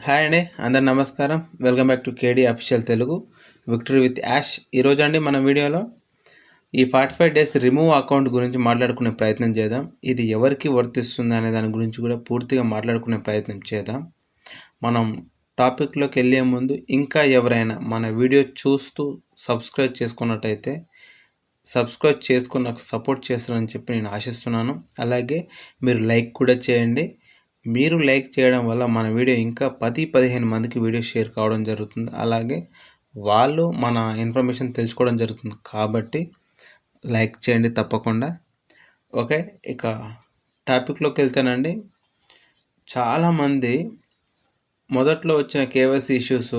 Hi అండి, అందరు నమస్కారం. Welcome back to KD official Telugu victory with Yash. ఈరోజు అండి మన వీడియోలో ఈ 45 డేస్ రిమూవ్ అకౌంట్ గురించి మాట్లాడుకునే ప్రయత్నం చేద్దాం. ఇది ఎవరికి వర్తిస్తుంది అనే దాని గురించి కూడా పూర్తిగా మాట్లాడుకునే ప్రయత్నం చేద్దాం. మనం టాపిక్లోకి వెళ్ళే ముందు ఇంకా ఎవరైనా మన వీడియో చూస్తూ సబ్స్క్రైబ్ చేసుకున్నట్టయితే సబ్స్క్రైబ్ చేసుకుని నాకు సపోర్ట్ చేస్తారని చెప్పి నేను ఆశిస్తున్నాను. అలాగే మీరు లైక్ కూడా చేయండి. మీరు లైక్ చేయడం వల్ల మన వీడియో ఇంకా 10-15 మందికి వీడియో షేర్ కావడం జరుగుతుంది. అలాగే వాళ్ళు మన ఇన్ఫర్మేషన్ తెలుసుకోవడం జరుగుతుంది. కాబట్టి లైక్ చేయండి తప్పకుండా. ఓకే, ఇక టాపిక్లోకి వెళ్తానండి. చాలామంది మొదట్లో వచ్చిన కేవైసీ ఇష్యూస్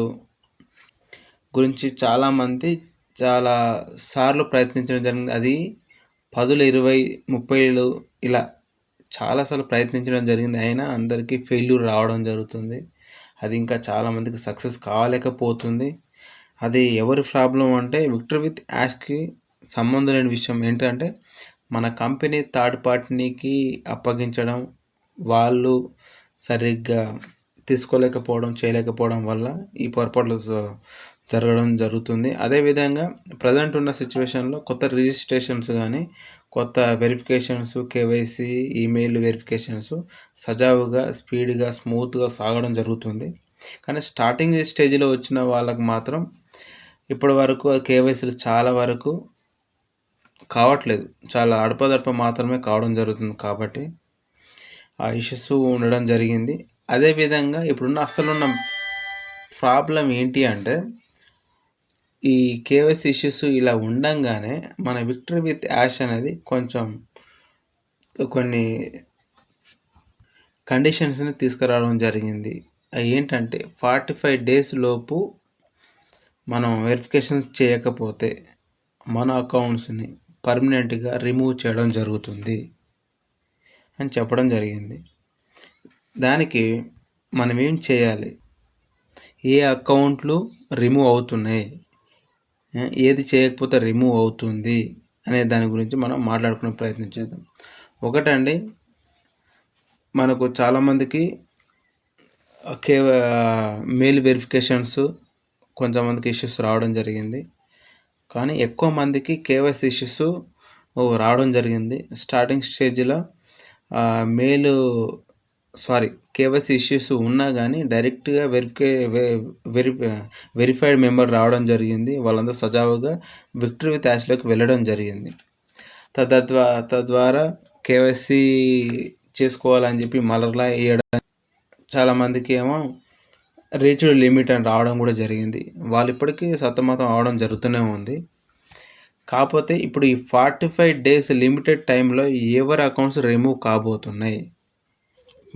గురించి చాలామంది చాలా సార్లు ప్రయత్నించడం జరిగింది. అది 10, 20, 30 ఇలా చాలాసార్లు ప్రయత్నించడం జరిగింది. అయినా అందరికీ ఫెయిల్యూర్ రావడం జరుగుతుంది. అది ఇంకా చాలామందికి సక్సెస్ కాలేకపోతుంది. అది ఎవరి ప్రాబ్లం అంటే విక్టరీ విత్ యాష్కి సంబంధం లేని విషయం ఏంటంటే మన కంపెనీ థర్డ్ పార్టీకి అప్పగించడం, వాళ్ళు సరిగ్గా తీసుకోలేకపోవడం, చేయలేకపోవడం వల్ల ఈ పొరపాట్లు జరగడం జరుగుతుంది. అదేవిధంగా ప్రజెంట్ ఉన్న సిచ్యువేషన్లో కొత్త రిజిస్ట్రేషన్స్ కానీ కొత్త వెరిఫికేషన్స్, కేవైసీ, ఈమెయిల్ వెరిఫికేషన్స్ సజావుగా, స్పీడ్గా, స్మూత్గా సాగడం జరుగుతుంది. కానీ స్టార్టింగ్ స్టేజ్లో వచ్చిన వాళ్ళకు మాత్రం ఇప్పటి వరకు కేవైసీలు చాలా వరకు కావట్లేదు. చాలా అడపదడప మాత్రమే కావడం జరుగుతుంది. కాబట్టి ఆ ఇష్యూస్ ఉండడం జరిగింది. అదేవిధంగా ఇప్పుడున్న అసలున్న ప్రాబ్లం ఏంటి అంటే ఈ కేవైసీ ఇష్యూస్ ఇలా ఉండంగానే మన విక్టరీ విత్ యాష్ అనేది కొన్ని కండిషన్స్ని తీసుకురావడం జరిగింది. అవి ఏంటంటే 45 డేస్ లోపు మనం వెరిఫికేషన్ చేయకపోతే మన అకౌంట్స్ని పర్మనెంట్గా రిమూవ్ చేయడం జరుగుతుంది అని చెప్పడం జరిగింది. దానికి మనం ఏం చేయాలి, ఏ అకౌంట్లు రిమూవ్ అవుతున్నాయి, ఏది చేయకపోతే రిమూవ్ అవుతుంది అనే దాని గురించి మనం మాట్లాడుకునే ప్రయత్నం చేద్దాం. ఒకటండి, మనకు చాలామందికి మెయిల్ వెరిఫికేషన్స్ కొంతమందికి ఇష్యూస్ రావడం జరిగింది. కానీ ఎక్కువ మందికి కేవైసీ ఇష్యూస్ రావడం జరిగింది. స్టార్టింగ్ స్టేజ్లో కేవైసీ ఇష్యూస్ ఉన్నా కానీ డైరెక్ట్గా వెరిఫైడ్ మెంబర్ రావడం జరిగింది. వాళ్ళందరూ సజావుగా విక్టరీ విత్ యాష్లోకి వెళ్ళడం జరిగింది. తద్వారా కేవైసీ చేసుకోవాలని చెప్పి మరలా వేయడం, చాలామందికి ఏమో రీచ్డ్ లిమిట్ అని రావడం కూడా జరిగింది. వాళ్ళు ఇప్పటికీ సతమతం అవడం జరుగుతూనే ఉంది. కాకపోతే ఇప్పుడు ఈ 45 డేస్ లిమిటెడ్ టైంలో ఎవరి అకౌంట్స్ రిమూవ్ కాబోతున్నాయి.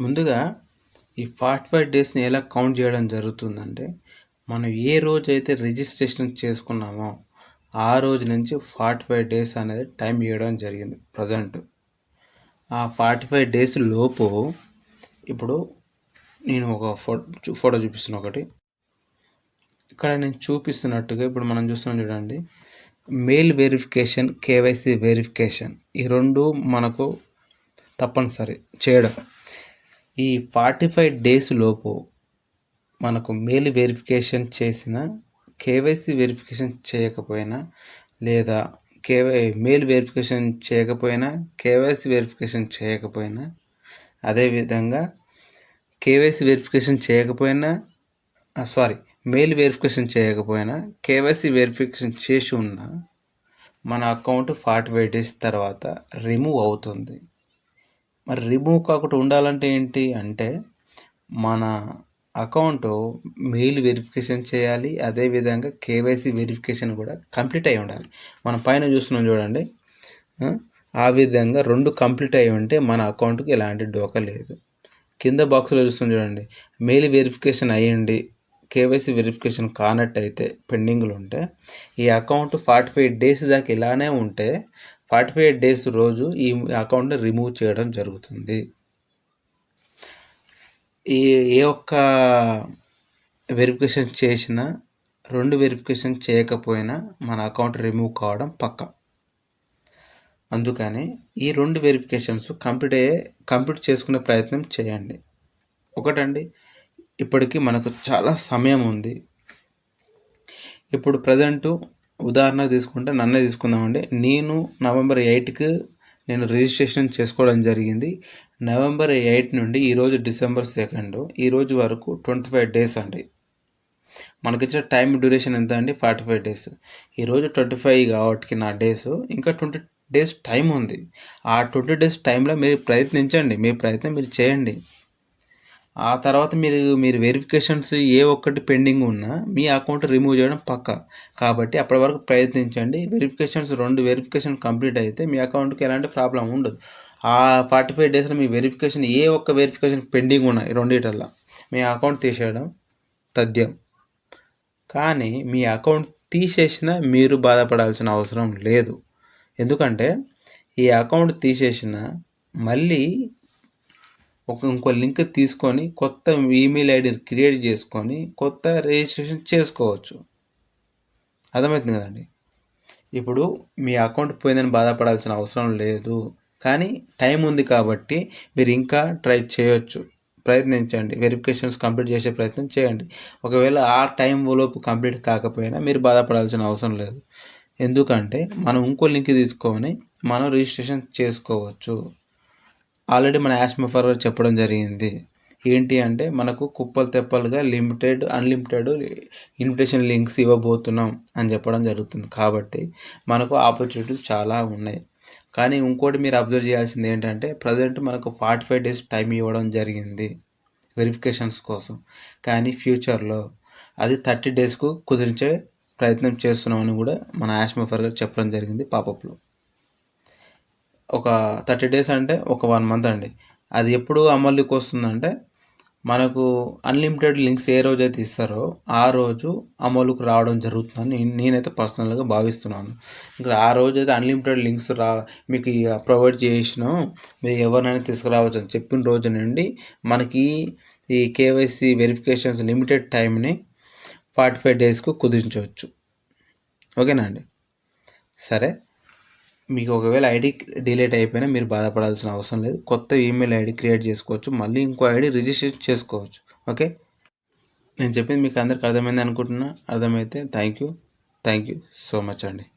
ముందుగా ఈ 45 డేస్ని ఎలా కౌంట్ చేయడం జరుగుతుందంటే మనం ఏ రోజైతే రిజిస్ట్రేషన్ చేసుకున్నామో ఆ రోజు నుంచి 45 డేస్ అనేది టైం ఇవ్వడం జరిగింది. ప్రజెంట్ ఆ 45 డేస్ లోపు ఇప్పుడు నేను ఒక ఫోటో చూపిస్తున్నా. ఒకటి ఇక్కడ నేను చూపిస్తున్నట్టుగా ఇప్పుడు మనం చూస్తున్నాం చూడండి, మెయిల్ వెరిఫికేషన్, కేవైసీ వెరిఫికేషన్ ఈ రెండు మనకు తప్పనిసరి చేయడం. ఈ 45 డేస్ లోపు మనకు మెయిల్ వెరిఫికేషన్ చేసిన, కేవైసీ వెరిఫికేషన్ చేయకపోయినా, లేదా మెయిల్ వెరిఫికేషన్ చేయకపోయినా, కేవైసీ వెరిఫికేషన్ చేయకపోయినా, అదేవిధంగా కేవైసీ వెరిఫికేషన్ చేయకపోయినా మెయిల్ వెరిఫికేషన్ చేయకపోయినా, కేవైసీ వెరిఫికేషన్ చేసి ఉన్నా మన అకౌంట్ 45 డేస్ తర్వాత రిమూవ్ అవుతుంది. మరి రిమూవ్ కాకుండా ఉండాలంటే ఏంటి అంటే మన అకౌంట్ మెయిల్ వెరిఫికేషన్ చేయాలి, అదేవిధంగా కేవైసీ వెరిఫికేషన్ కూడా కంప్లీట్ అయి ఉండాలి. మనం పైన చూస్తున్నాం చూడండి, ఆ విధంగా రెండు కంప్లీట్ అయి ఉంటే మన అకౌంట్కి ఎలాంటి డోకా లేదు. కింద బాక్స్లో చూస్తాం చూడండి, మెయిల్ వెరిఫికేషన్ అయ్యండి, కేవైసీ వెరిఫికేషన్ కానట్టయితే పెండింగ్లు ఉంటే ఈ అకౌంట్ 45 డేస్ దాకా ఇలానే ఉంటే 45 డేస్ రోజు ఈ అకౌంట్ని రిమూవ్ చేయడం జరుగుతుంది. ఏ ఒక్క వెరిఫికేషన్ చేసినా, రెండు వెరిఫికేషన్ చేయకపోయినా మన అకౌంట్ రిమూవ్ కావడం పక్కా. అందుకని ఈ రెండు వెరిఫికేషన్స్ కంప్లీట్ చేసుకునే ప్రయత్నం చేయండి. ఒకటండి, ఇప్పటికీ మనకు చాలా సమయం ఉంది. ఇప్పుడు ప్రజెంటు ఉదాహరణకు తీసుకుంటే నన్నే తీసుకుందామండి. నేను నవంబర్ 8కి నేను రిజిస్ట్రేషన్ చేసుకోవడం జరిగింది. నవంబర్ 8 నుండి ఈరోజు డిసెంబర్ 2 ఈరోజు వరకు 25 డేస్ అండి. మనకిచ్చిన టైం డ్యూరేషన్ ఎంత అండి? 45 డేస్. ఈరోజు 25 కాబట్టి నా డేస్ ఇంకా 20 డేస్ టైం ఉంది. ఆ 20 డేస్ టైంలో మీరు ప్రయత్నించండి. మీ ప్రయత్నం మీరు చేయండి. ఆ తర్వాత మీరు వెరిఫికేషన్స్ ఏ ఒక్కటి పెండింగ్ ఉన్నా మీ అకౌంట్ రిమూవ్ చేయడం పక్కా. కాబట్టి అప్పటి వరకు ప్రయత్నించండి. వెరిఫికేషన్స్ 2 వెరిఫికేషన్ కంప్లీట్ అయితే మీ అకౌంట్కి ఎలాంటి ప్రాబ్లం ఉండదు. ఆ 45 డేస్లో మీ వెరిఫికేషన్ ఏ ఒక్క వెరిఫికేషన్ పెండింగ్ ఉన్నాయి రెండిటల్లా మీ అకౌంట్ తీసేయడం తథ్యం. కానీ మీ అకౌంట్ తీసేసినా మీరు బాధపడాల్సిన అవసరం లేదు. ఎందుకంటే ఈ అకౌంట్ తీసేసిన మళ్ళీ ఇంకో లింక్ తీసుకొని కొత్త ఈమెయిల్ ఐడి క్రియేట్ చేసుకొని కొత్త రిజిస్ట్రేషన్ చేసుకోవచ్చు. అర్థమవుతుంది కదండి. ఇప్పుడు మీ అకౌంట్ పోయిందని బాధపడాల్సిన అవసరం లేదు. కానీ టైం ఉంది కాబట్టి మీరు ఇంకా ట్రై చేయొచ్చు. ప్రయత్నించండి. వెరిఫికేషన్స్ కంప్లీట్ చేసే ప్రయత్నం చేయండి. ఒకవేళ ఆ టైం లోపు కంప్లీట్ కాకపోయినా మీరు బాధపడాల్సిన అవసరం లేదు. ఎందుకంటే మనం ఇంకో లింక్ తీసుకొని మనం రిజిస్ట్రేషన్ చేసుకోవచ్చు. ఆల్రెడీ మన యాష్ ముఫర్ చెప్పడం జరిగింది. ఏంటి అంటే మనకు కుప్పలు తెప్పలుగా అన్లిమిటెడ్ ఇన్విటేషన్ లింక్స్ ఇవ్వబోతున్నాం అని చెప్పడం జరుగుతుంది. కాబట్టి మనకు ఆపర్చునిటీస్ చాలా ఉన్నాయి. కానీ ఇంకోటి మీరు అబ్జర్వ్ చేయాల్సింది ఏంటంటే ప్రజెంట్ మనకు 45 డేస్ టైం ఇవ్వడం జరిగింది వెరిఫికేషన్స్ కోసం. కానీ ఫ్యూచర్లో అది 30 డేస్కు కుదిరించే ప్రయత్నం చేస్తున్నామని కూడా మన యాష్ ముఫర్ గారు చెప్పడం జరిగింది పాపప్లో. ఒక 30 డేస్ అంటే ఒక 1 మంత్ అండి. అది ఎప్పుడు అమలుకి వస్తుందంటే మనకు అన్లిమిటెడ్ లింక్స్ ఏ రోజైతే ఇస్తారో ఆ రోజు అమలుకు రావడం జరుగుతుందని నేనైతే పర్సనల్గా భావిస్తున్నాను. ఇంకా ఆ రోజైతే అన్లిమిటెడ్ లింక్స్ మీకు ప్రొవైడ్ చేసినాం, మీరు ఎవరినైనా తీసుకురావచ్చు అని చెప్పిన రోజు నుండి మనకి ఈ కేవైసీ వెరిఫికేషన్స్ లిమిటెడ్ టైంని 45 డేస్కు కుదించవచ్చు. ఓకేనా అండి. సరే, మీకు ఒకవేళ ఐడి డిలీట్ అయిపోయినా మీరు బాధపడాల్సిన అవసరం లేదు. కొత్త ఈమెయిల్ ఐడి క్రియేట్ చేసుకోవచ్చు. మళ్ళీ ఇంకో ఐడి రిజిస్ట్రేషన్ చేసుకోవచ్చు. ఓకే, నేను చెప్పింది మీకు అందరికి అర్థమైంది అనుకుంటున్నా. అర్థమైతే థ్యాంక్ యూ సో మచ్ అండి.